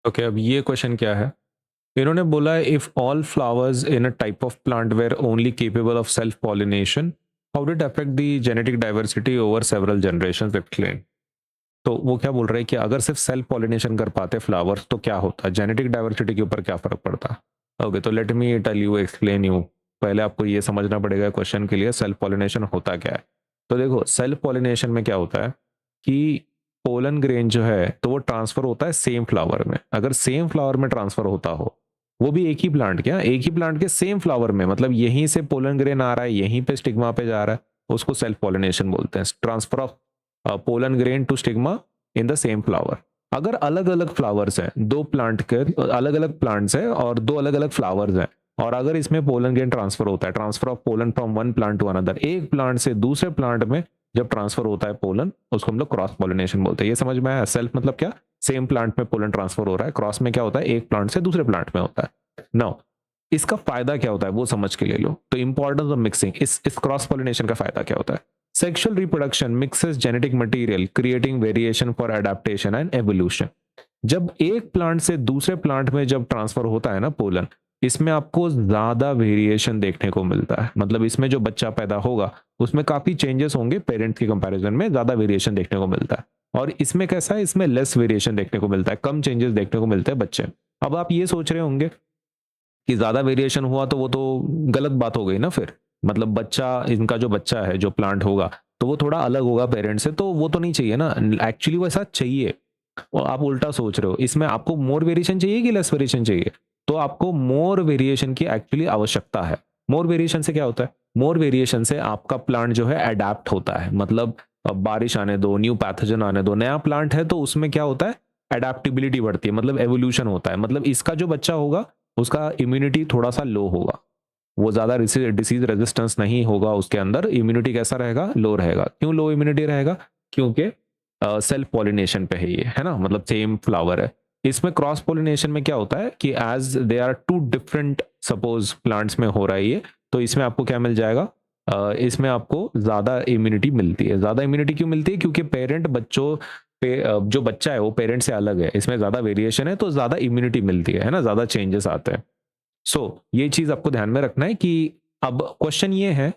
Okay, अब ये question क्या है? इन्होंने बोला है if all flowers in a type of plant were only capable of self pollination, how did affect the genetic diversity over several generations it claim. तो वो क्या बोल रहे हैं कि अगर सिर्फ सेल्फ पॉलिनेशन कर पाते फ्लावर्स तो क्या होता, जेनेटिक डाइवर्सिटी के ऊपर क्या फर्क पड़ता। ओके, तो let me tell you, explain you. पहले आपको ये समझना पड़ेगा क्वेश्चन के लिए सेल्फ पॉलिनेशन होता क्या है। तो देखो, सेल्फ पॉलिनेशन में क्या होता है कि पोलन ग्रेन जो है तो वो ट्रांसफर होता है सेम फ्लावर में। अगर सेम फ्लावर में ट्रांसफर होता हो, वो भी एक ही प्लांट, क्या एक ही प्लांट के सेम फ्लावर में, मतलब यहीं से पोलन ग्रेन आ रहा है, यहीं पे स्टिग्मा पे जा रहा है, उसको सेल्फ पॉलिनेशन बोलते हैं, transfer of pollen grain to stigma in the same flower. अगर अलग अलग फ्लावर्स हैं, दो प्लांट के अलग अलग प्लांट्स हैं और दो अलग अलग फ्लावर्स हैं, और अगर इसमें पोलन ग्रेन ट्रांसफर होता है, transfer of pollen from one plant to another, एक प्लांट से दूसरे प्लांट में जब ट्रांसफर होता है पोलन, उसको हम लोग क्रॉस पॉलिनेशन बोलते हैं। ये समझ में आया? सेल्फ मतलब क्या, सेम प्लांट में पोलन ट्रांसफर हो रहा है, क्रॉस में क्या होता है, एक प्लांट से दूसरे प्लांट में होता है। नाउ इसका फायदा क्या होता है वो समझ के ले लो। तो इंपॉर्टेंस ऑफ मिक्सिंग, इस क्रॉस पॉलिनेशन का फायदा क्या होता है। Sexual reproduction mixes genetic material creating variation for adaptation and evolution. जब एक प्लांट से दूसरे प्लांट में जब ट्रांसफर होता है ना पोलन, इसमें आपको ज्यादा वेरिएशन देखने को मिलता है। मतलब इसमें जो बच्चा पैदा होगा उसमें काफी चेंजेस होंगे, पेरेंट्स के कंपैरिजन में ज्यादा वेरिएशन देखने को मिलता है। और इसमें कैसा है, इसमें लेस वेरिएशन देखने को मिलता है, कम चेंजेस देखने को मिलते हैं बच्चे। अब आप ये सोच रहे होंगे कि ज्यादा वेरिएशन हुआ तो वो तो गलत बात हो गई ना फिर। मतलब बच्चा, इनका जो बच्चा है, जो प्लांट होगा, तो वो थोड़ा अलग होगा पेरेंट्स से, तो वो तो नहीं चाहिए ना। एक्चुअली वो ऐसा चाहिए, और आप उल्टा सोच रहे हो। इसमें आपको मोर वेरिएशन चाहिए कि लेस वेरिएशन चाहिए? तो आपको मोर वेरिएशन की एक्चुअली आवश्यकता है। मोर वेरिएशन से क्या होता है, मोर वेरिएशन से आपका प्लांट जो है अडेप्ट होता है। मतलब अब बारिश आने दो, न्यू पैथोजन आने दो, नया प्लांट है तो उसमें क्या होता है, अडेप्टिबिलिटी बढ़ती है, मतलब एवोल्यूशन होता है। मतलब इसका जो बच्चा होगा उसका इम्यूनिटी थोड़ा सा लो होगा, वो ज्यादा डिसीज रेजिस्टेंस नहीं होगा उसके अंदर, इम्यूनिटी कैसा रहेगा, लो रहेगा। क्यों लो इम्यूनिटी रहेगा? क्योंकि सेल्फ पॉलिनेशन पे है ये, है ना, मतलब सेम फ्लावर है। इसमें क्रॉस पॉलिनेशन में क्या होता है कि as they are two different suppose plants में हो रहा है ये, तो इसमें आपको क्या मिल जाएगा, इसमें आपको ज्यादा इम्यूनिटी मिलती है। ज्यादा इम्यूनिटी क्यों मिलती है? क्योंकि पेरेंट बच्चों पे जो बच्चा है वो पेरेंट से अलग है, इसमें ज्यादा वेरिएशन है तो ज्यादा इम्यूनिटी मिलती है ना, ज्यादा चेंजेस आते हैं। सो ये चीज आपको ध्यान में रखना है कि अब क्वेश्चन ये है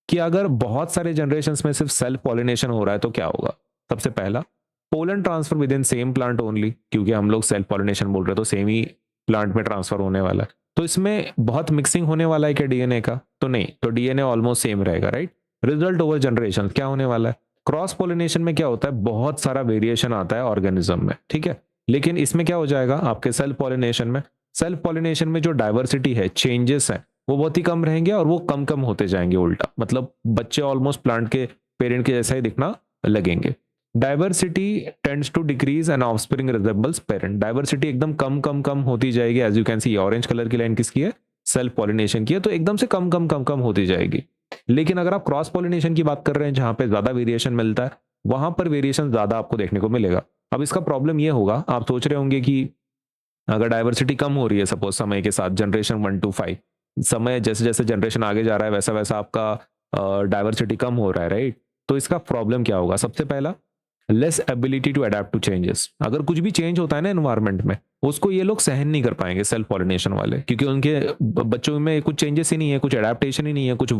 कि अगर बहुत सारे जनरेशन में सिर्फ सेल्फ पॉलिनेशन हो रहा है तो क्या होगा। सबसे पहला, pollen transfer with in same plant only, क्योंकि हम लोग सेल्फ पॉलिनेशन बोल रहे हैं तो सेम ही प्लांट में ट्रांसफर होने वाला है। तो इसमें बहुत मिक्सिंग होने वाला है क्या डीएनए का? तो नहीं, तो डीएनए ऑलमोस्ट सेम रहेगा, राइट। रिजल्ट ओवर जनरेशन क्या होने वाला है, क्रॉस पॉलिनेशन में क्या होता है, बहुत सारा वेरिएशन आता है ऑर्गेनिज्म में, ठीक है। लेकिन इसमें क्या हो जाएगा आपके सेल्फ पॉलिनेशन में, सेल्फ पॉलिनेशन में जो डाइवर्सिटी है, चेंजेस है, वो बहुत ही कम रहेंगे और वो कम कम होते जाएंगे उल्टा। मतलब बच्चे ऑलमोस्ट प्लांट के पेरेंट के जैसा ही दिखना लगेंगे। Diversity tends to decrease and offspring resembles parent. Diversity एकदम कम कम कम होती जाएगी। As you can see, orange colour की लाइन किसकी है, सेल्फ पॉलिनेशन की है, तो एकदम से कम कम कम कम होती जाएगी। लेकिन अगर आप क्रॉस पॉलिनेशन की बात कर रहे हैं जहां पे ज्यादा वेरिएशन मिलता है, वहां पर वेरिएशन ज्यादा आपको देखने को मिलेगा। अब इसका प्रॉब्लम ये होगा, आप सोच रहे होंगे कि अगर डाइवर्सिटी कम हो रही है सपोज समय के साथ, जनरेशन 1 to 5, समय जैसे जैसे जनरेशन आगे जा रहा है वैसा वैसा आपका डाइवर्सिटी कम हो रहा है, राइट। तो इसका प्रॉब्लम क्या होगा, सबसे पहला, less ability to adapt to changes. अगर कुछ भी चेंज होता है ना एनवायरमेंट में, उसको ये लोग सहन नहीं कर पाएंगे सेल्फ पॉलिनेशन वाले, क्योंकि उनके बच्चों में कुछ चेंजेस ही नहीं है, कुछ अडेप्टेशन ही नहीं है, कुछ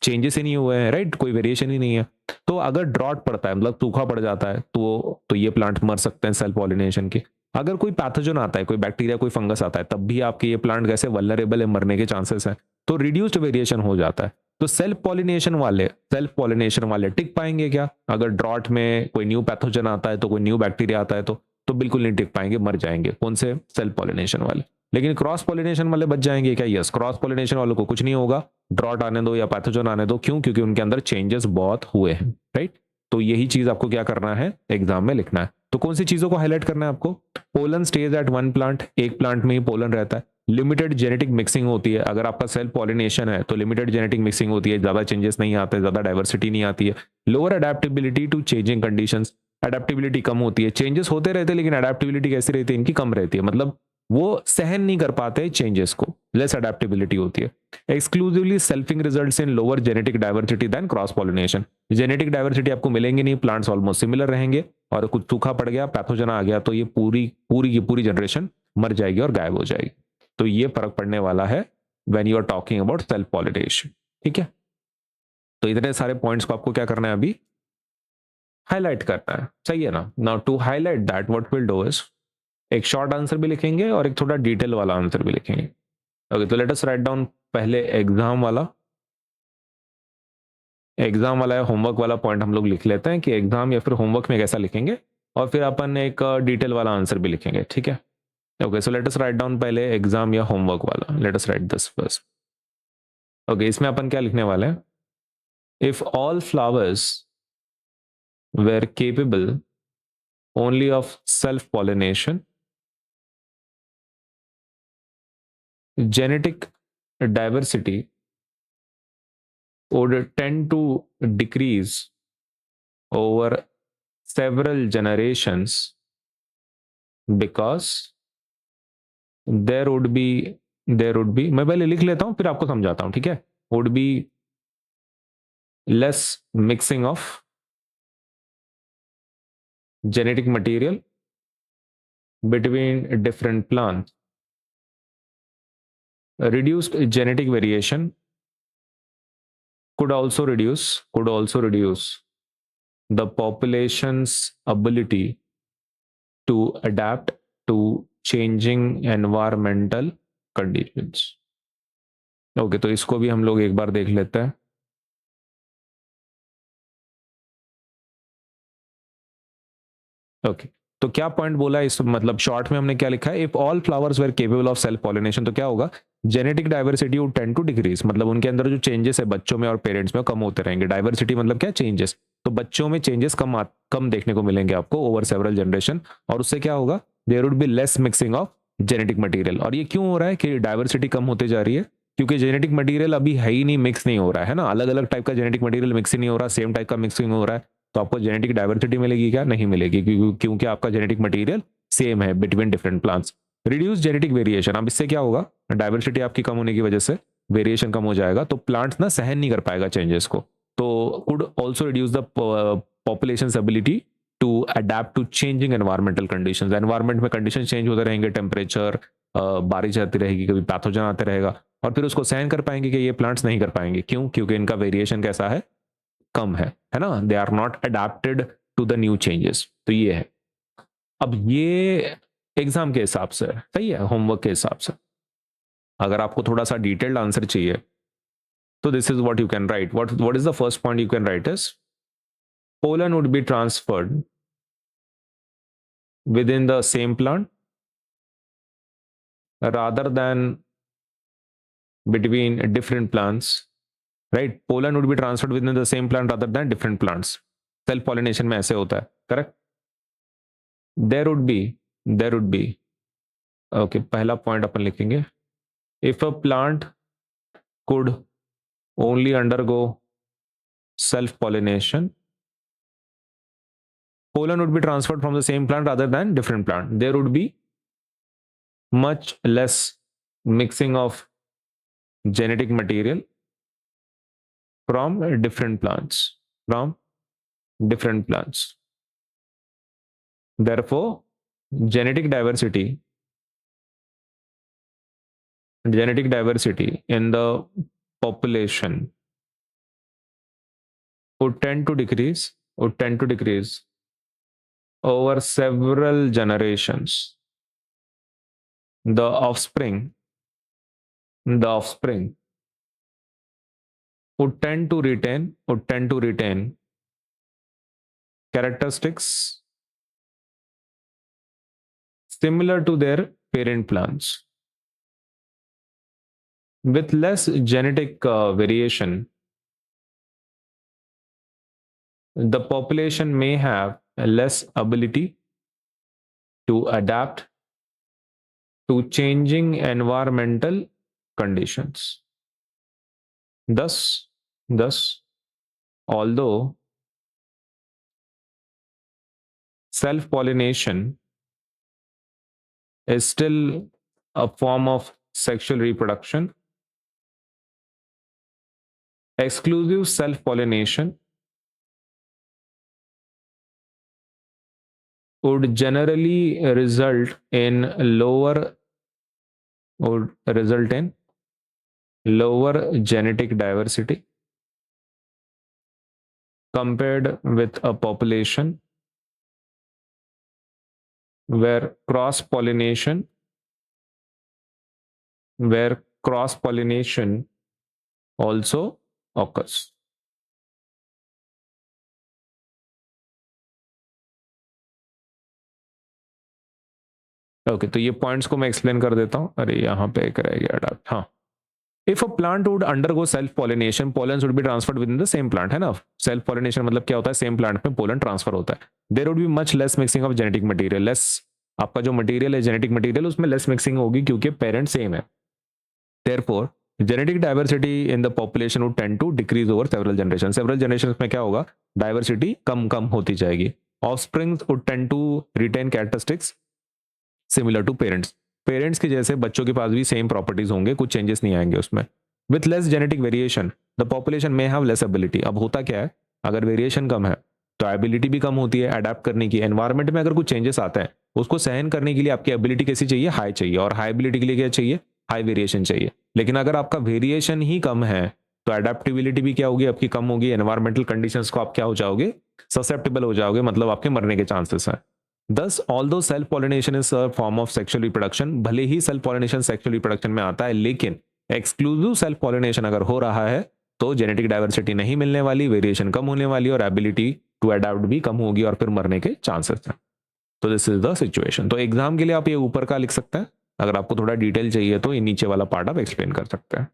चेंजेस ही नहीं हुए हैं, राइट, कोई वेरिएशन ही नहीं है। तो अगर ड्रॉट पड़ता है, मतलब सूखा पड़ जाता है, तो ये प्लांट मर सकते हैं सेल्फ पॉलिनेशन के। अगर कोई पैथोजन आता है, कोई बैक्टीरिया कोई फंगस आता है, तब भी आपके ये प्लांट कैसे वल्नरेबल है, मरने के चांसेस हैं। तो रिड्यूस्ड वेरिएशन हो जाता है। तो सेल्फ पॉलिनेशन वाले टिक पाएंगे क्या? अगर ड्रॉट में कोई न्यू पैथोजन आता है, तो कोई न्यू बैक्टीरिया आता है, तो बिल्कुल नहीं टिक पाएंगे, मर जाएंगे। कौन से? सेल्फ पॉलिनेशन वाले। लेकिन क्रॉस पॉलिनेशन वाले बच जाएंगे क्या? यस, क्रॉस पॉलिनेशन वालों को कुछ नहीं होगा, ड्रॉट आने दो या पैथोजन आने दो। क्यों? क्योंकि उनके अंदर चेंजेस बहुत हुए हैं, राइट। तो यही चीज आपको क्या करना है, एग्जाम में लिखना है। तो कौन सी चीजों को हाईलाइट करना है आपको? Pollen stage at one plant, एक प्लांट में ही पोलन रहता है। लिमिटेड जेनेटिक मिक्सिंग होती है, अगर आपका सेल्फ पॉलिनेशन है तो लिमिटेड जेनेटिक मिक्सिंग होती है, ज्यादा चेंजेस नहीं आते, ज्यादा डाइवर्सिटी नहीं आती है। Lower adaptability to changing conditions, adaptability कम होती है, चेंजेस होते रहते हैं लेकिन अडेप्टेबिलिटी कैसी रहती है इनकी, कम रहती है। मतलब वो सहन नहीं कर पाते चेंजेस को, लेस अडेप्टेबिलिटी होती है। Exclusively selfing results in lower genetic diversity than cross pollination. Genetic diversity आपको मिलेंगे नहीं, प्लांट्स ऑलमोस्ट सिमिलर रहेंगे, और कुछ सूखा पड़ गया, पैथोजन आ गया, तो ये पूरी पूरी की पूरी जनरेशन मर जाएगी और गायब हो जाएगी। तो ये फर्क पड़ने वाला है when you are talking about self pollination. ठीक है, तो इतने सारे पॉइंट्स को आपको क्या करना है अभी, हाईलाइट करना है, सही है ना। Now to highlight that what will do is, एक शॉर्ट आंसर भी लिखेंगे और एक थोड़ा डिटेल वाला आंसर भी लिखेंगे। ओके, तो लेट अस राइट डाउन पहले एग्जाम वाला या होमवर्क वाला पॉइंट हम लोग लिख लेते हैं कि एग्जाम या फिर होमवर्क में कैसा लिखेंगे, और फिर अपन एक डिटेल वाला आंसर भी लिखेंगे। ठीक है, okay, so let us write down पहले एग्जाम या होमवर्क वाला, let us write this first. Okay, इसमें अपन क्या लिखने वाले हैं, if all flowers were capable only of self pollination, genetic diversity would tend to decrease over several generations because there would be मैं पहले लिख लेता हूं फिर आपको समझाता हूं, ठीक है। would be less mixing of genetic material between different plants, reduced genetic variation could also reduce the population's ability to adapt to changing environmental conditions। Okay, तो इसको भी हम लोग एक बार देख लेते हैं। ओके, तो क्या पॉइंट बोला इस, मतलब शॉर्ट में हमने क्या लिखा है, if all flowers were capable of self pollination, तो क्या होगा, genetic diversity would tend to decrease, मतलब उनके अंदर जो चेंजेस है बच्चों में और पेरेंट्स में कम होते रहेंगे। डाइवर्सिटी मतलब क्या, चेंजेस, तो बच्चों में चेंजेस कम देखने को मिलेंगे आपको ओवर सेवरल जनरेशन, और उससे क्या होगा, there would be less mixing of genetic material. और ये क्यों हो रहा है कि डाइवर्सिटी कम होते जा रही है, क्योंकि जेनेटिक मटेरियल अभी है ही नहीं, मिक्स नहीं हो रहा है ना, अलग अलग टाइप का जेनेटिक मटेरियल मिक्स ही नहीं हो रहा, सेम टाइप का मिक्सिंग हो रहा है। तो आपको जेनेटिक डाइवर्सिटी मिलेगी क्या, नहीं मिलेगी, क्योंकि आपका जेनेटिक मटेरियल सेम है between different plants. Reduce genetic variation, अब इससे क्या होगा, डाइवर्सिटी आपकी कम होने की वजह से वेरिएशन कम हो जाएगा, तो प्लांट्स ना सहन नहीं कर पाएगा चेंजेस को, तो could also reduce the population ability to adapt to changing environmental conditions. Environment में कंडीशन चेंज होते रहेंगे, टेम्परेचर, बारिश आती रहेगी, कभी पैथोजन आते रहेगा, और फिर उसको सहन कर पाएंगे कि ये प्लांट्स नहीं कर पाएंगे, क्यों, क्योंकि इनका वेरिएशन कैसा कम है ना, they are not adapted to the new changes. तो ये है, अब ये एग्जाम के हिसाब से सही है, होमवर्क के हिसाब से। अगर आपको थोड़ा सा डिटेल्ड आंसर चाहिए तो this is what you can write, what is the first point you can write is, pollen would be transferred within the same plant rather than between different plants, right? Pollen would be transferred within the same plant rather than different plants। Self pollination में ऐसे होता है, correct. There would be okay, पहला point अपन लिखेंगे, if a plant could only undergo self pollination, pollen would be transferred from the same plant rather than different plant, there would be much less mixing of genetic material from different plants. Therefore, genetic diversity in the population would tend to decrease over several generations. The offspring would tend to retain characteristics similar to their parent plants. With less genetic variation, the population may have a less ability to adapt to changing environmental conditions. Thus, although self-pollination is still a form of sexual reproduction, exclusive self-pollination would generally result in lower genetic diversity compared with a population where cross pollination also occurs. Okay, तो ये points को मैं explain कर देता हूं. अरे यहाँ पे एक रह गया डाक. हाँ, if a plant would undergo self pollination, pollen would be transferred within the same plant, है ना. सेल्फ पॉलिनेशन मतलब क्या होता है, सेम प्लांट में पोलन ट्रांसफर होता है. There would be much less mixing of genetic material. Less, आपका जो मटेरियल है जेनेटिक मटेरियल, उसमें लेस मिक्सिंग होगी क्योंकि पेरेंट सेम है. Therefore genetic diversity in the population would tend to decrease over several generation. Several generation में क्या होगा, डाइवर्सिटी कम कम होती जाएगी. Offsprings would tend to retain characteristics similar to parents. Parents के जैसे बच्चों के पास भी सेम प्रॉपर्टीज होंगे, कुछ चेंजेस नहीं आएंगे उसमें. With less genetic variation the population में हैव लेस एबिलिटी. अब होता क्या है, अगर वेरिएशन कम है तो एबिलिटी भी कम होती है अडेप्ट करने की. एनवायरमेंट में अगर कुछ चेंजेस आते हैं उसको सहन करने के लिए आपकी एबिलिटी कैसी चाहिए, हाई चाहिए. और हाई एबिलिटी के लिए क्या चाहिए, हाई वेरिएशन चाहिए. लेकिन अगर आपका वेरिएशन ही कम है तो अडेप्टिबिलिटी भी क्या होगी, आपकी कम होगी. एनवायरमेंटल कंडीशंस को आप क्या हो जाओगे, ससेप्टेबल हो जाओगे, मतलब आपके मरने के चांसेस हैं. Thus, although self pollination is a form of sexual reproduction, भले ही सेल्फ पॉलिनेशन सेक्सुअल रिप्रोडक्शन में आता है, लेकिन एक्सक्लूसिव सेल्फ पॉलिनेशन अगर हो रहा है तो जेनेटिक डाइवर्सिटी नहीं मिलने वाली, वेरिएशन कम होने वाली और एबिलिटी टू अडैप्ट भी कम होगी और फिर मरने के चांसेस हैं. तो दिस इज द सिचुएशन. तो एग्जाम के लिए आप ये ऊपर का लिख सकते हैं. अगर आपको थोड़ा डिटेल चाहिए तो ये नीचे वाला पार्ट आप एक्सप्लेन कर सकते हैं.